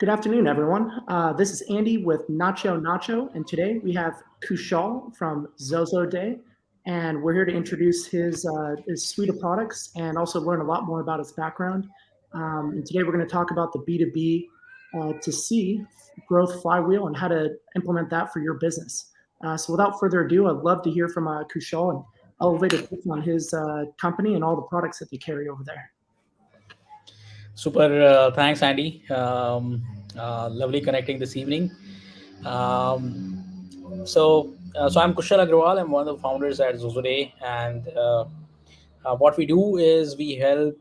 Good afternoon, everyone. This is Andy with NachoNacho, and today we have Kushal from Xoxoday, and we're here to introduce his suite of products and also learn a lot more about his background. And today we're going to talk about the B2B to C growth flywheel and how to implement that for your business. So without further ado, I'd love to hear from Kushal and elevator pitch on his company and all the products that they carry over there. Super. Thanks, Andy. Lovely connecting this evening. So I'm Kushal Agrawal. I'm one of the founders at Xoxoday, and what we do is we help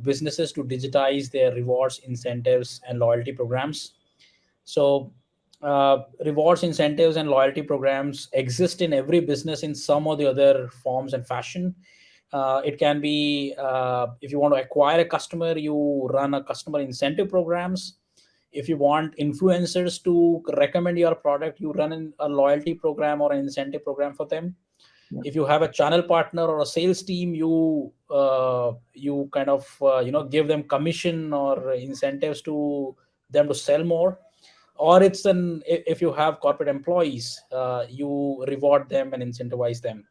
businesses to digitize their rewards, incentives, and loyalty programs. So, rewards, incentives, and loyalty programs exist in every business in some or the other forms and fashion. It can be if you want to acquire a customer, you run a customer incentive programs. If you want influencers to recommend your product, you run a loyalty program or an incentive program for them. If you have a channel partner or a sales team, you kind of give them commission or incentives to them to sell more. Or if you have corporate employees, you reward them and incentivize them.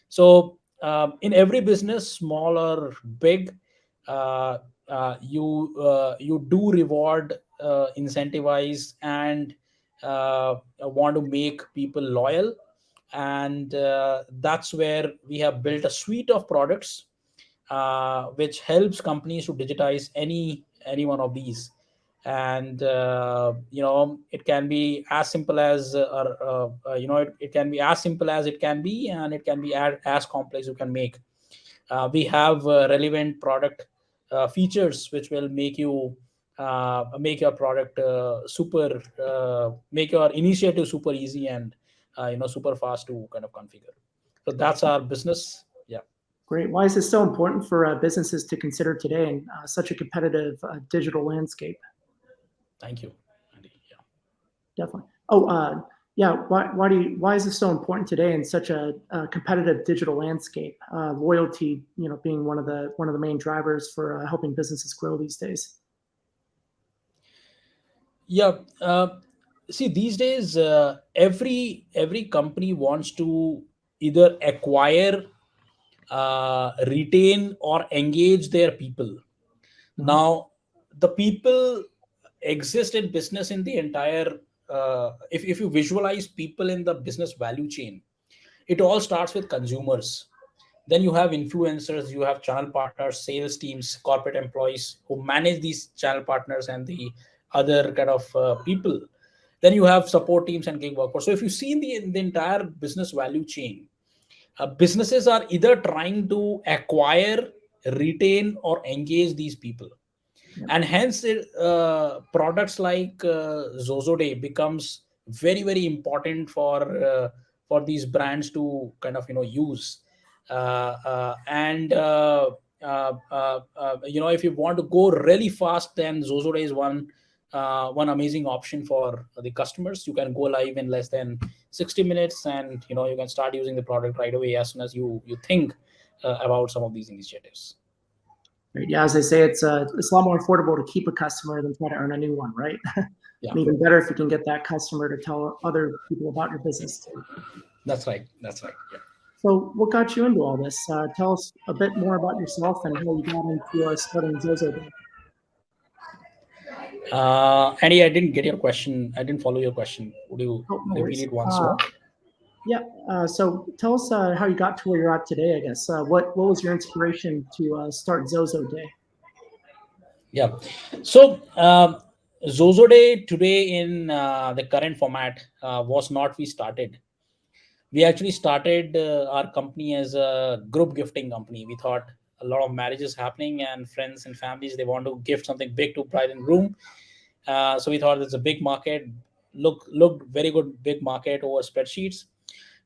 So in every business, small or big, you do reward, incentivize, and want to make people loyal. And that's where we have built a suite of products which helps companies to digitize any one of these. And it can be as simple as it can be as simple as it can be, and it can be as complex you can make. We have relevant product features which will make your product super make your initiative super easy and super fast to kind of configure. So that's our business. Yeah. Great. Why is this so important for businesses to consider today in such a competitive digital landscape? Thank you, Andy. Yeah. Definitely. Oh, yeah. Why is this so important today in such a competitive digital landscape? Loyalty, being one of the main drivers for helping businesses grow these days. Yeah. See, these days, every company wants to either acquire, retain, or engage their people. Now, the people exist in business in the entire. If you visualize people in the business value chain, it all starts with consumers. Then you have influencers, you have channel partners, sales teams, corporate employees who manage these channel partners and the other kind of people. Then you have support teams and gig workers. So if you see in the entire business value chain, businesses are either trying to acquire, retain, or engage these people. And hence products like Xoxoday becomes very, very important for these brands to kind of use. If you want to go really fast, then Xoxoday is one amazing option for the customers. You can go live in less than 60 minutes, and you can start using the product right away as soon as you think about some of these initiatives. Right. Yeah, as they say, it's a lot more affordable to keep a customer than try to earn a new one, right? Yeah. And even better if you can get that customer to tell other people about your business too. That's right. Yeah. So what got you into all this? Tell us a bit more about yourself and how you got into starting Xoxoday. Andy, I didn't get your question. I didn't follow your question. Would you repeat it once more? Yeah. So tell us how you got to where you're at today, I guess. What was your inspiration to start Xoxoday? Yeah. So Xoxoday today in the current format was not we started. We actually started our company as a group gifting company. We thought a lot of marriages happening and friends and families, they want to gift something big to bride and groom. So we thought it's a big market, looked very good, big market over spreadsheets.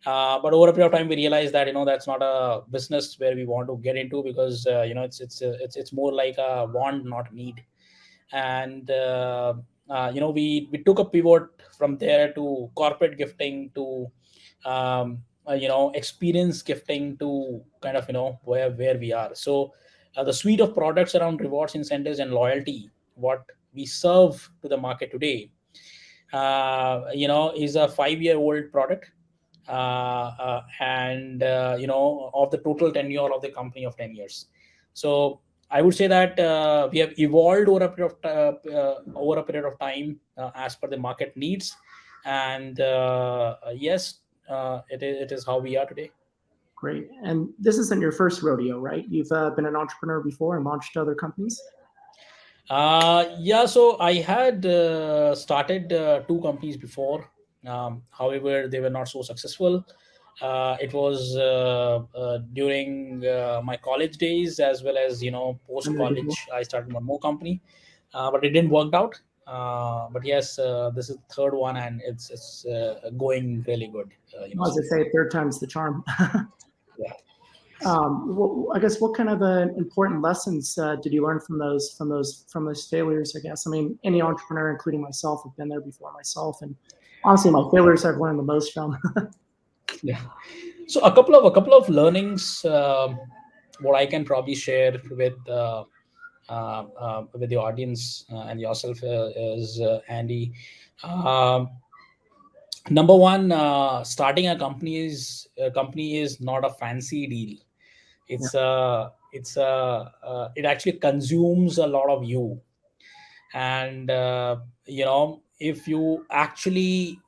But over a period of time, we realized that that's not a business where we want to get into, because it's more like a want, not need. And we took a pivot from there to corporate gifting to experience gifting to kind of where we are. So the suite of products around rewards, incentives, and loyalty, what we serve to the market today, is a 5-year-old product, and of the total tenure of the company of 10 years. So I would say that we have evolved over a period of time as per the market needs, and yes, it is how we are today. Great. And this isn't your first rodeo, right? You've been an entrepreneur before and launched other companies. Yeah, so I had started two companies before. However, they were not so successful. It was during my college days, as well as post And they're digital. college. I started one more company, but it didn't work out. But yes, this is the third one, and it's going really good. As So I far. say, third time's the charm. Yeah. I guess what kind of important lessons did you learn from those failures? I guess, I mean, any entrepreneur, including myself, have been there before myself, and honestly, my failures I've learned the most from. Yeah. So a couple of learnings, what I can probably share with the audience and yourself is Andy. Um, Number one, starting a company is not a fancy deal. Yeah, It actually consumes a lot of you, and if you actually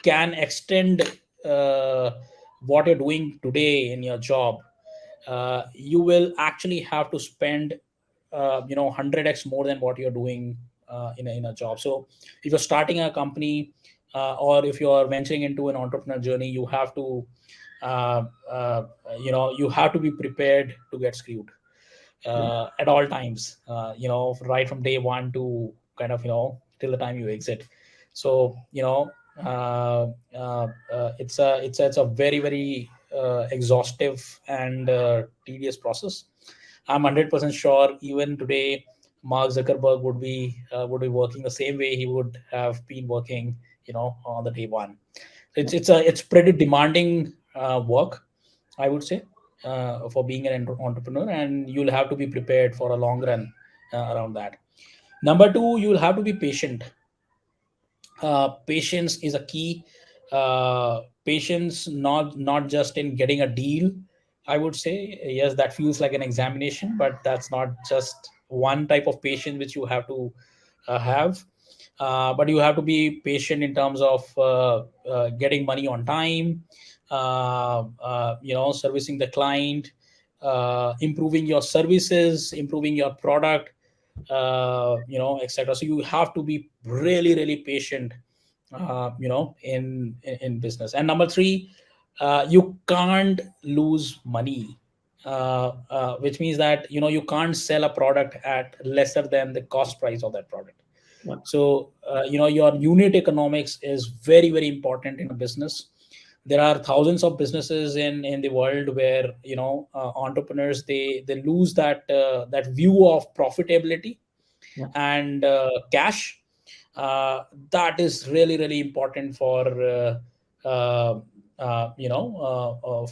can extend uh, what you're doing today in your job, you will actually have to spend 100x more than what you're doing in a job. So if you're starting a company, or if you're venturing into an entrepreneur journey, uh, uh, you have to be prepared to get screwed yeah, at all times, right from day one to kind of till the time you exit. So it's a very, very exhaustive and tedious process. I'm 100% sure even today Mark Zuckerberg would be working the same way he would have been working on the day one. yeah. It's pretty demanding work, I would say, for being an entrepreneur, and you'll have to be prepared for a long run around that. Number two, you'll have to be patient. Patience is a key. Patience, not just in getting a deal. I would say yes, that feels like an examination, but that's not just one type of patience which you have to have. But you have to be patient in terms of getting money on time, servicing the client, improving your services, improving your product, etc. So you have to be really, really patient, in business. And number three, you can't lose money, which means that you can't sell a product at lesser than the cost price of that product. Yeah. So your unit economics is very, very important in a business. There are thousands of businesses in the world where entrepreneurs, they lose that view of profitability Yeah. and cash. That is really, really important uh,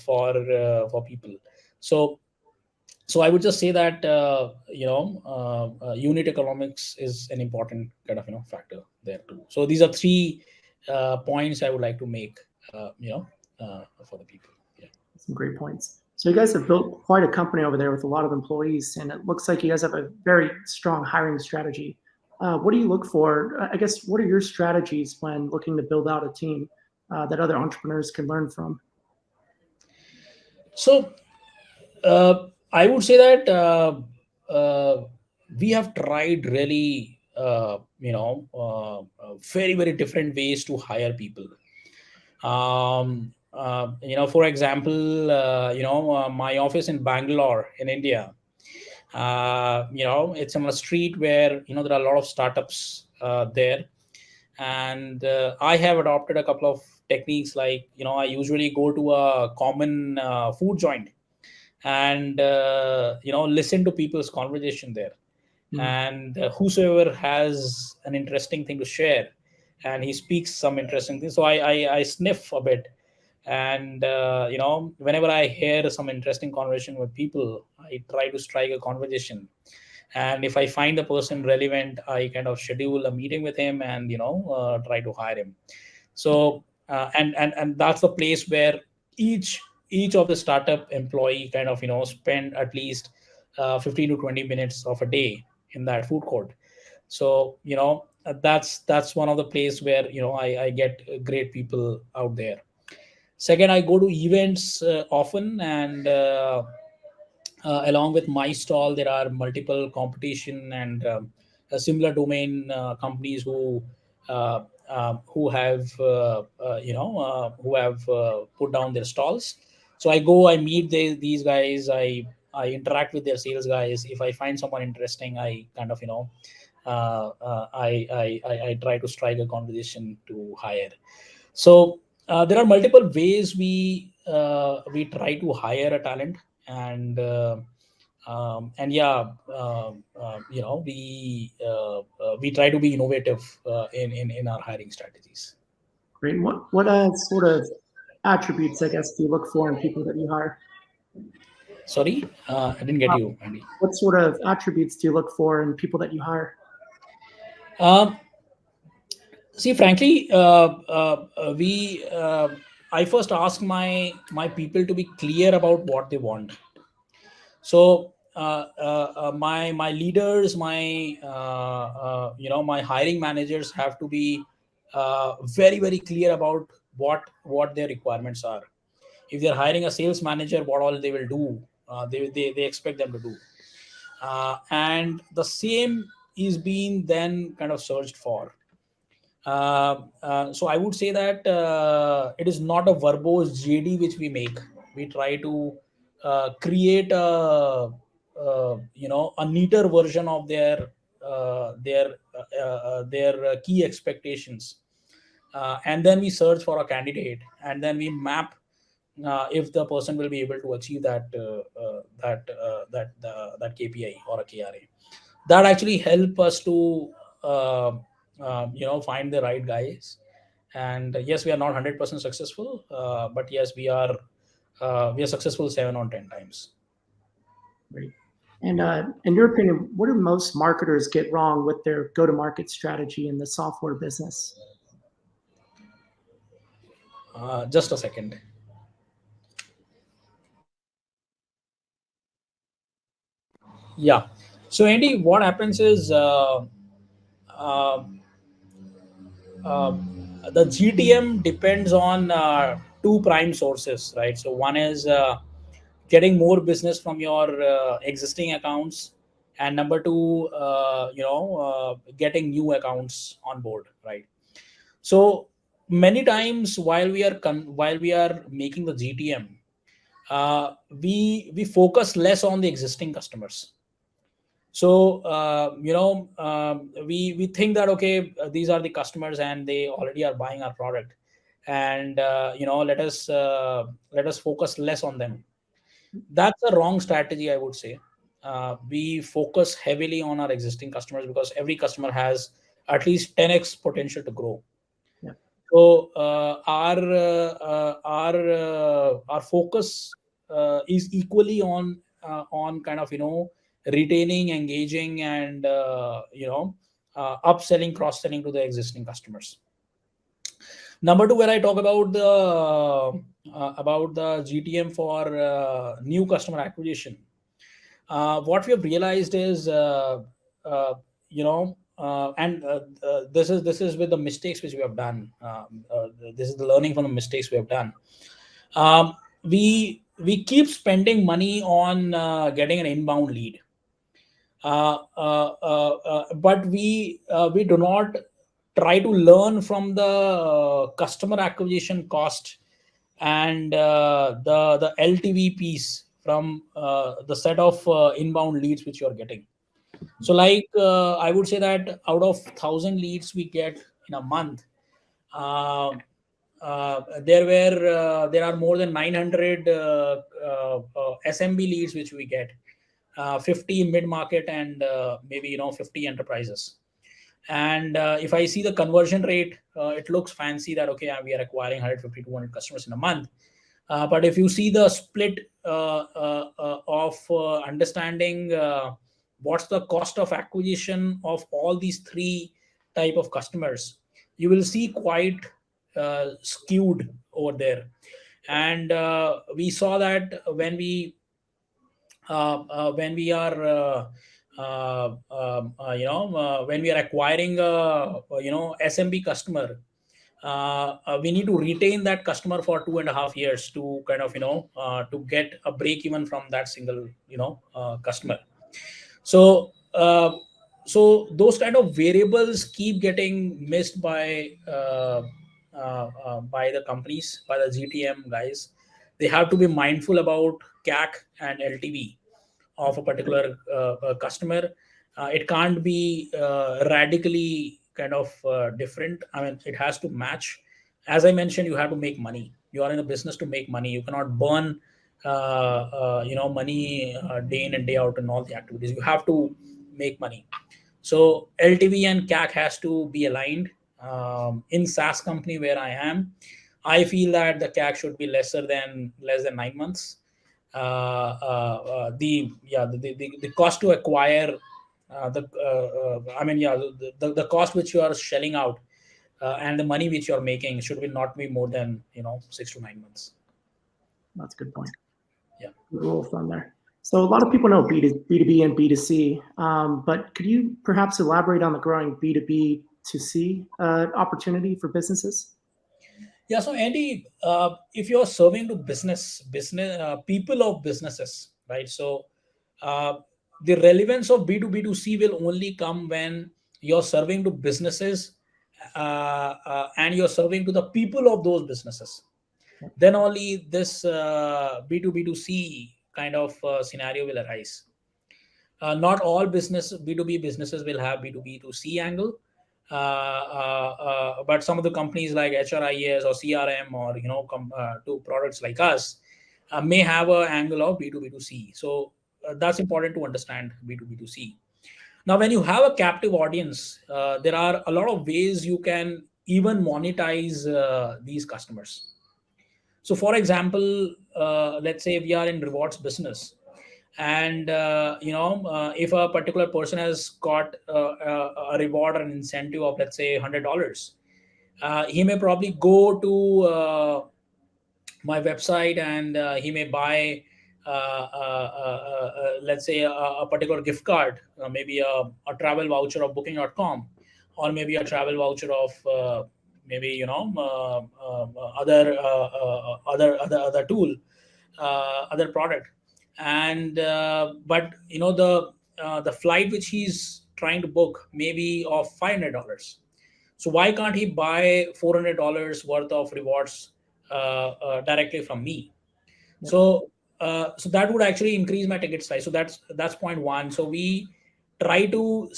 for people. So I would just say that unit economics is an important kind of factor there too. So these are three points I would like to make, for the people. Yeah. Some great points. So you guys have built quite a company over there with a lot of employees, and it looks like you guys have a very strong hiring strategy. What do you look for? I guess, what are your strategies when looking to build out a team that other entrepreneurs can learn from? So I would say that we have tried really, very, very different ways to hire people. For example, my office in Bangalore in India. It's on a street where there are a lot of startups there, and I have adopted a couple of techniques. Like I usually go to a common food joint and listen to people's conversation there, Mm, and whosoever has an interesting thing to share, and he speaks some interesting things, so I sniff a bit, and whenever I hear some interesting conversation with people, I try to strike a conversation. And if I find the person relevant, I kind of schedule a meeting with him and try to hire him. So and that's the place where each of the startup employee kind of spend at least 15 to 20 minutes of a day in that food court. So that's one of the place where I get great people out there. Second, I go to events often, and along with my stall, there are multiple competition and a similar domain companies who have put down their stalls. So I go, I meet these guys, I interact with their sales guys. If I find someone interesting, I kind of I try to strike a conversation to hire. So there are multiple ways we try to hire a talent, and yeah, we try to be innovative in our hiring strategies. Great. What sort of attributes, I guess, do you look for in people that you hire? Sorry, I didn't get you, Andy. What sort of attributes do you look for in people that you hire? Um, See, frankly, we I first ask my people to be clear about what they want. So my leaders, my hiring managers have to be very clear about what their requirements are. If they're hiring a sales manager, what all they will do, they expect them to do, and the same is being then kind of searched for. So I would say that it is not a verbose JD which we make. We try to create a neater version of their key expectations, and then we search for a candidate, and then we map if the person will be able to achieve that KPI or a KRA. That actually help us to uh, find the right guys. And yes, we are not 100% successful, but yes, we are successful 7 on 10 times. Great. And in your opinion, what do most marketers get wrong with their go-to-market strategy in the software business? Just a second. Yeah. So Andy, what happens is uh, uh, the GTM depends on two prime sources, right? So one is getting more business from your existing accounts, and number two, getting new accounts on board, right? So many times while we are making the GTM, we focus less on the existing customers. So we think that okay, these are the customers and they already are buying our product, and let us focus less on them. That's a wrong strategy, I would say. We focus heavily on our existing customers because every customer has at least 10x potential to grow. Yeah. So our focus is equally on kind of retaining, engaging, and upselling, cross selling to the existing customers. Number two, when I talk about the GTM for new customer acquisition, what we have realized is this is with the mistakes which we have done. This is the learning from the mistakes we have done. We keep spending money on getting an inbound lead, but we do not try to learn from the customer acquisition cost and the LTV piece from the set of inbound leads which you are getting. So like I would say that out of 1,000 leads we get in a month, uh, there are more than 900 SMB leads which we get, 50 mid market, and maybe 50 enterprises. And if I see the conversion rate, it looks fancy that okay, we are acquiring 150 200 customers in a month. But if you see the split of understanding what's the cost of acquisition of all these three type of customers, you will see quite skewed over there. And we saw that when we are when we are acquiring SMB customer, we need to retain that customer for 2.5 years to kind of to get a break even from that single customer. So so those kind of variables keep getting missed by the companies, by the GTM guys. They have to be mindful about CAC and LTV of a particular customer. It can't be radically kind of different. I mean, it has to match. As I mentioned, you have to make money. You are in a business to make money. You cannot burn money day in and day out in all the activities. You have to make money. So LTV and CAC has to be aligned. In SaaS company where I am, I feel that the CAC should be less than 9 months. The cost to acquire the cost which you are shelling out and the money which you are making should be not be more than 6 to 9 months. That's a good point. Yeah. Good rule of thumb there. So a lot of people know B2B and B2C, but could you perhaps elaborate on the growing B2B2C opportunity for businesses? Yeah, so Andy, if you're serving to business people of businesses, right? So the relevance of B2B2C will only come when you're serving to businesses and you're serving to the people of those businesses. Then only this B2B2C kind of scenario will arise. Not all B2B businesses will have B2B2C angle. But some of the companies like HRIS or CRM or to products like us may have an angle of B2B2C. So that's important to understand B2B2C. Now, when you have a captive audience, there are a lot of ways you can even monetize these customers. So, for example, let's say we are in rewards business, and if a particular person has got a reward or an incentive of, let's say, $100, he may probably go to my website and he may buy let's say a particular gift card, maybe a travel voucher of booking.com, or maybe a travel voucher of maybe other tool, other product. And but the flight which he's trying to book maybe of $500. So why can't he buy $400 worth of rewards directly from me? Yep. So that would actually increase my ticket size. So that's point one. So we try to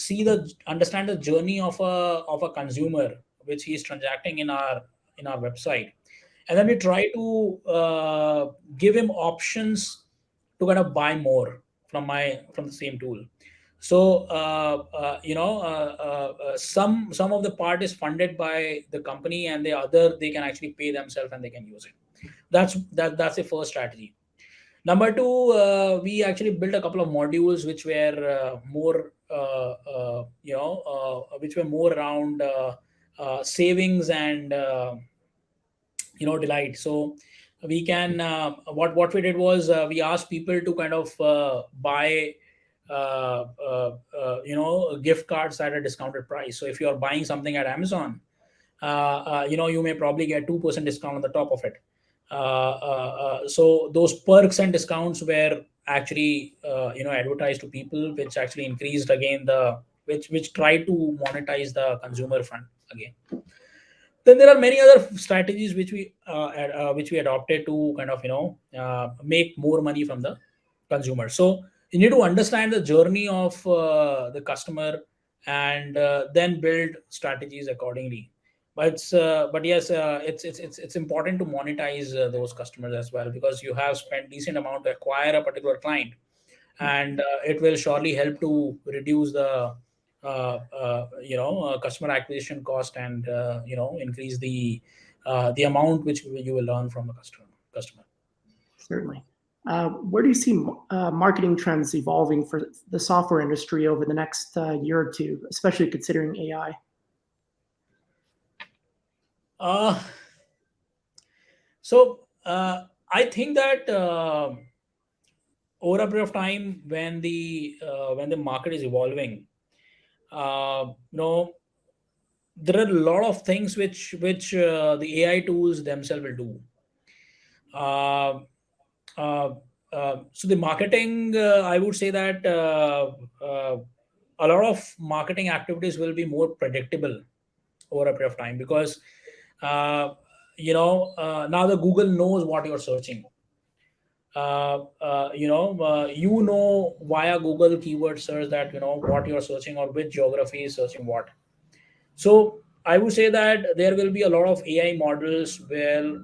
understand the journey of a consumer which he is transacting in our website, and then we try to give him options to kind of buy more from the same tool. So some of the part is funded by the company, and the other they can actually pay themselves and they can use it. That's the first strategy. Number two, we actually built a couple of modules which were more around savings and delight. So we can what we did was we asked people to kind of buy gift cards at a discounted price. So if you are buying something at Amazon, you may probably get 2% discount on the top of it. So those perks and discounts were actually advertised to people, which actually increased again which tried to monetize the consumer front again. Then there are many other strategies which we adopted to kind of make more money from the consumer. So you need to understand the journey of the customer and then build strategies accordingly. But yes, it's important to monetize those customers as well, because you have spent decent amount to acquire a particular client, and it will surely help to reduce the customer acquisition cost and increase the amount which you will earn from a customer. Certainly. Where do you see marketing trends evolving for the software industry over the next year or two, especially considering AI? Uh, I think that over a period of time, when the market is evolving, you know, there are a lot of things which the AI tools themselves will do. Uh, uh, so the marketing, I would say that a lot of marketing activities will be more predictable over a period of time because uh, now the Google knows what you're searching. You know via Google keyword search that you know what you're searching or which geography is searching what. So I would say that there will be a lot of AI models where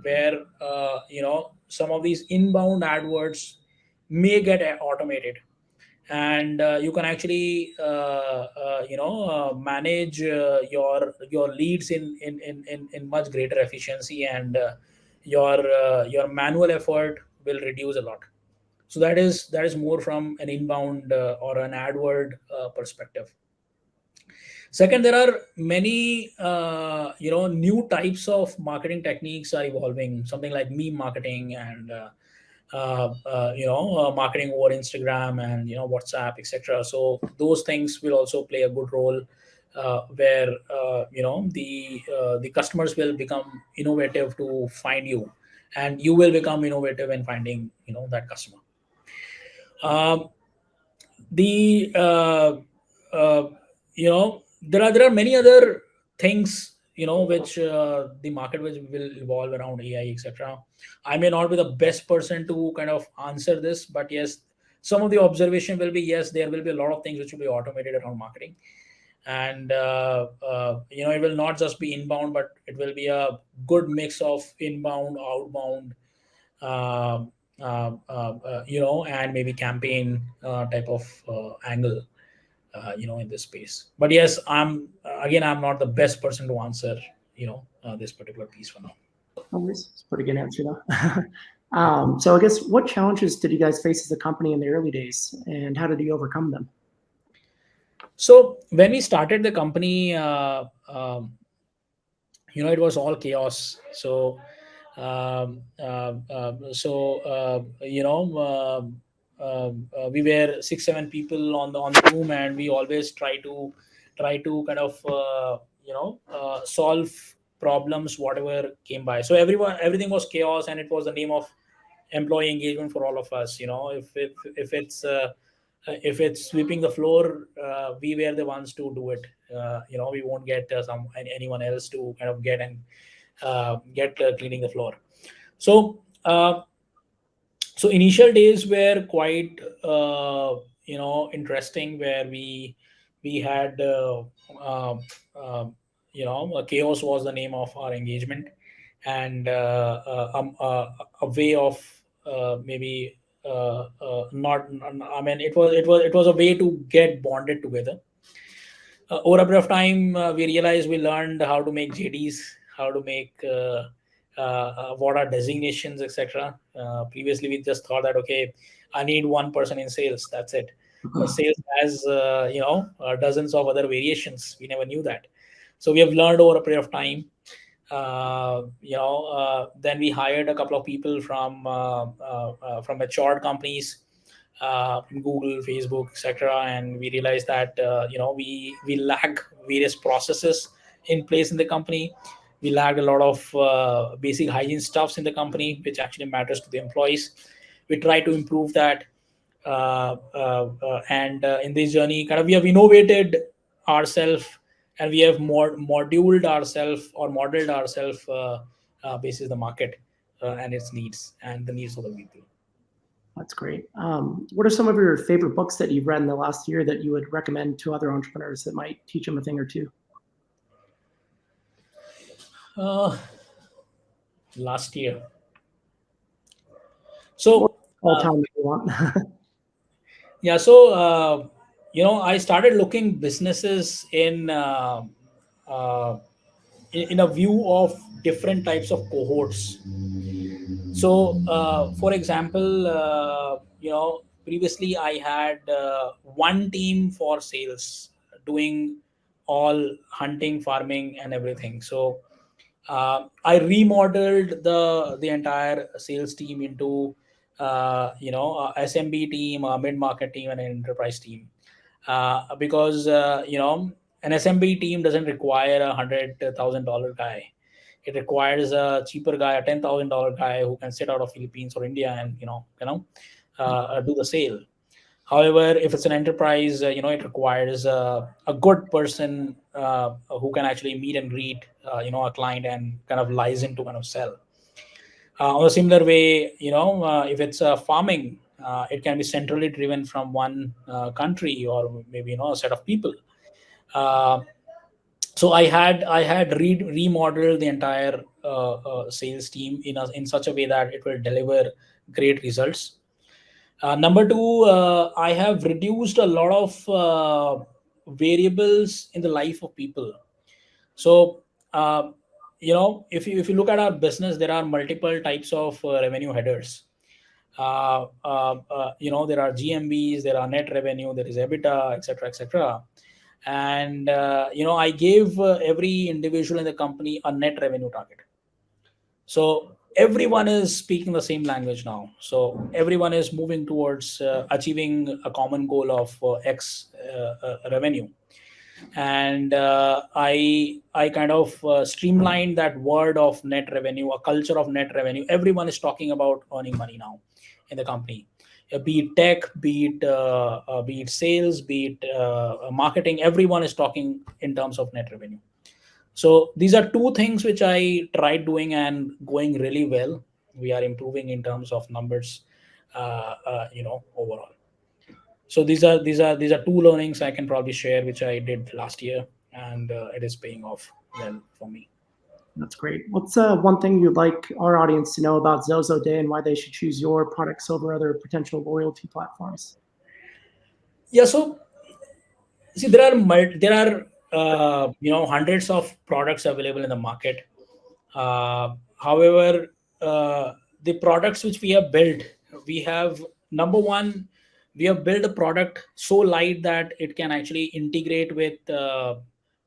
some of these inbound AdWords may get automated, and you can actually manage your leads in much greater efficiency, and your manual effort will reduce a lot. So that is more from an inbound or an AdWord perspective. Second, there are many new types of marketing techniques are evolving, something like meme marketing and marketing over Instagram and WhatsApp, etc. So those things will also play a good role, where the customers will become innovative to find you, and you will become innovative in finding that customer. Um, the uh, there are many other things which the market which will evolve around AI, etc. I may not be the best person to kind of answer this, but yes, some of the observation will be, yes, there will be a lot of things which will be automated around marketing, and it will not just be inbound, but it will be a good mix of inbound, outbound, uh, and maybe campaign type of angle, in this space. But yes, I'm not the best person to answer this particular piece for now. Oh, it's a pretty good answer, though. So I guess what challenges did you guys face as a company in the early days, and how did you overcome them? So when we started the company, it was all chaos. So we were 6 7 people on the room, and we always try to kind of solve problems whatever came by. So everything was chaos, and it was the name of employee engagement for all of us. If it's sweeping the floor, we were the ones to do it. We won't get anyone else to kind of get and get cleaning the floor. So initial days were quite interesting, where we had chaos was the name of our engagement, and a way of maybe not I mean, it was a way to get bonded together. Over a period of time, we realized, we learned how to make JDs, how to make what are designations, etc. Previously, we just thought that, okay, I need one person in sales, that's it. But sales has dozens of other variations. We never knew that. So we have learned over a period of time. Then we hired a couple of people from matured companies, from Google, Facebook, etc. And we realized that we lack various processes in place in the company. We lacked a lot of basic hygiene stuffs in the company, which actually matters to the employees. We try to improve that, and in this journey, kind of, we have innovated ourselves, and we have moduled ourselves or modeled ourselves basis the market and its needs and the needs of the people. That's great. What are some of your favorite books that you've read in the last year that you would recommend to other entrepreneurs that might teach them a thing or two? Last year. So all time if you want. yeah, so I started looking businesses in a view of different types of cohorts. So, for example, previously I had one team for sales doing all hunting, farming, and everything. So I remodeled the entire sales team into a SMB team, a mid market team, and an enterprise team. Because an SMB team doesn't require $100,000 guy. It requires a cheaper guy, a $10,000 guy who can sit out of Philippines or India and do the sale. However, if it's an enterprise, it requires a good person who can actually meet and greet, a client and kind of license to kind of sell. On a similar way, if it's farming, it can be centrally driven from one country or maybe a set of people. Uh, so I had remodeled the entire sales team in such a way that it will deliver great results. Number two, I have reduced a lot of variables in the life of people. So, if you look at our business, there are multiple types of revenue headers. There are GMVs, there are net revenue, there is EBITDA, etc., etc. And I gave every individual in the company a net revenue target. So everyone is speaking the same language now. So everyone is moving towards achieving a common goal of X revenue. And I kind of streamlined that word of net revenue, a culture of net revenue. Everyone is talking about earning money now in the company. Be it tech, be it sales, be it marketing. Everyone is talking in terms of net revenue. So these are two things which I tried doing and going really well. We are improving in terms of numbers, overall. So these are two learnings I can probably share, which I did last year, and it is paying off well for me. That's great. What's one thing you'd like our audience to know about Xoxoday and why they should choose your products over other potential loyalty platforms? Yeah. So see, there are hundreds of products available in the market. However, the products which we have built, we have number one, we have built a product so light that it can actually integrate with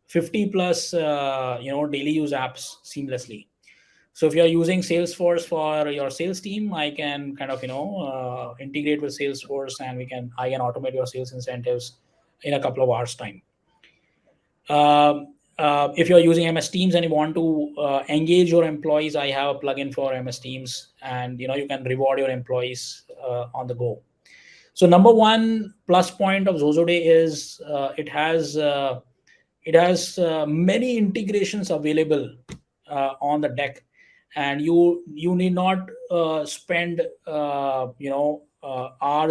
50 plus daily use apps seamlessly. So if you are using Salesforce for your sales team, I can kind of integrate with Salesforce, and I can automate your sales incentives in a couple of hours time. If you're using MS Teams and you want to engage your employees, I have a plugin for MS Teams, and you can reward your employees on the go. So number one plus point of Xoxoday is it has many integrations available on the deck, and you need not spend hours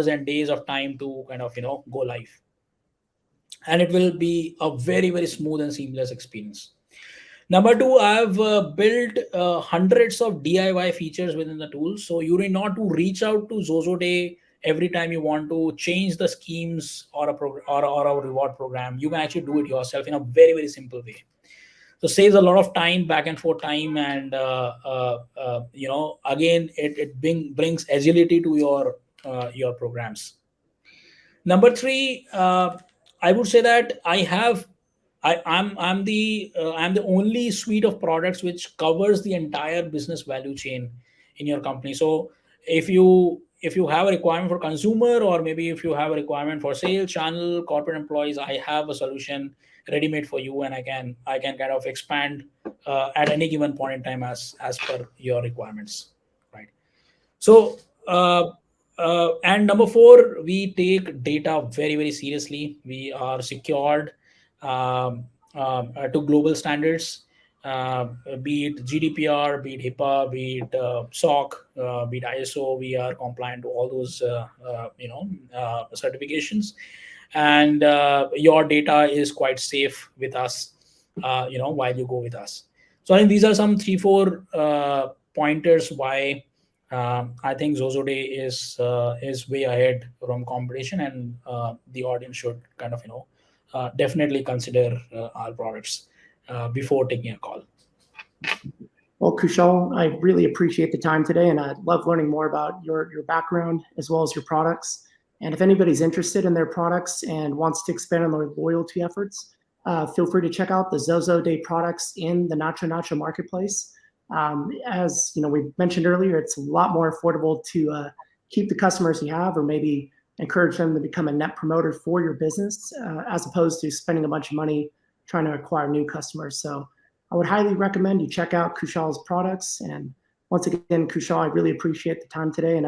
and days of time to kind of go live, and it will be a very very smooth and seamless experience. Number two, I've built hundreds of DIY features within the tool, so you need not to reach out to Xoxoday every time you want to change the schemes or a reward program. You can actually do it yourself in a very very simple way. So saves a lot of time, back and forth time, and again it brings agility to your programs. Number three, I would say that I'm the only suite of products which covers the entire business value chain in your company. So if you have a requirement for consumer, or maybe if you have a requirement for sales channel, corporate employees, I have a solution ready made for you, and I can kind of expand at any given point in time as per your requirements, right? So and number four, we take data very very seriously. We are secured to global standards, be it GDPR, be it HIPAA, be it SOC, be it ISO. We are compliant to all those certifications, and your data is quite safe with us. While you go with us. So I think these are some 3-4 pointers why I think Xoxoday is way ahead from competition, and the audience should kind of definitely consider our products before taking a call. Well, Kushal, I really appreciate the time today, and I love learning more about your background as well as your products. And if anybody's interested in their products and wants to expand on their loyalty efforts, feel free to check out the Xoxoday products in the NachoNacho marketplace. As you know, we mentioned earlier, it's a lot more affordable to keep the customers you have, or maybe encourage them to become a net promoter for your business, as opposed to spending a bunch of money trying to acquire new customers. So I would highly recommend you check out Kushal's products. And once again, Kushal, I really appreciate the time today, and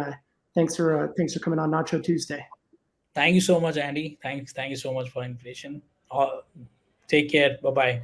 thanks for coming on Nacho Tuesday. Thank you so much, Andy. Thank you so much for the invitation. Take care. Bye bye.